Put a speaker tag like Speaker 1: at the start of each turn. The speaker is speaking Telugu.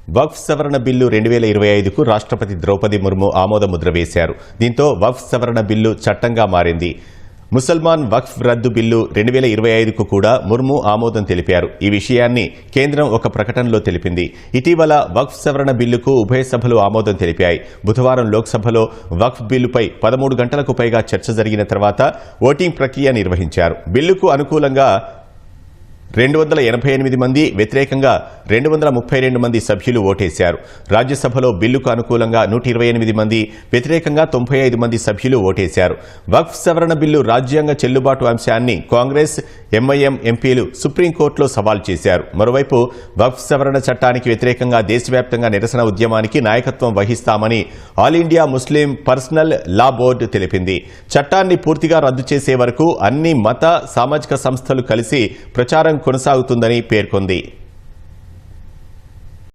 Speaker 1: వక్ఫ్ సవరణ బిల్లు 2025కు రాష్ట్రపతి ద్రౌపది ముర్ము ఆమోద ముద్ర వేశారు. దీంతో వక్ఫ్ సవరణ బిల్లు చట్టంగా మారింది. ముసల్మాన్ వక్ఫ్ రద్దు బిల్లు 2025కు కూడా ముర్ము ఆమోదం తెలిపారు. ఈ విషయాన్ని కేంద్రం ఒక ప్రకటనలో తెలిపింది. ఇటీవల వక్ఫ్ సవరణ బిల్లుకు ఉభయ సభలు ఆమోదం తెలిపాయి. బుధవారం లోక్సభలో వక్ఫ్ బిల్లుపై 13 గంటలకు పైగా చర్చ జరిగిన తర్వాత ఓటింగ్ ప్రక్రియ నిర్వహించారు. బిల్లుకు అనుకూలంగా 288 మంది, వ్యతిరేకంగా 232 మంది సభ్యులు ఓటేశారు. రాజ్యసభలో బిల్లుకు అనుకూలంగా 128 మంది, వ్యతిరేకంగా 95 మంది సభ్యులు ఓటేశారు. వక్ఫ్ సవరణ బిల్లు రాజ్యాంగ చెల్లుబాటు అంశాన్ని కాంగ్రెస్, ఎంఐఎం ఎంపీలు సుప్రీంకోర్టులో సవాల్ చేశారు. మరోవైపు వక్ఫ్ సవరణ చట్టానికి వ్యతిరేకంగా దేశవ్యాప్తంగా నిరసన ఉద్యమానికి నాయకత్వం వహిస్తామని ఆల్ ఇండియా ముస్లిం పర్సనల్ లా బోర్డు తెలిపింది. చట్టాన్ని పూర్తిగా రద్దు చేసే వరకు అన్ని మత, సామాజిక సంస్థలు కలిసి ప్రచారం కొనసాగుతుందని పేర్కొంది.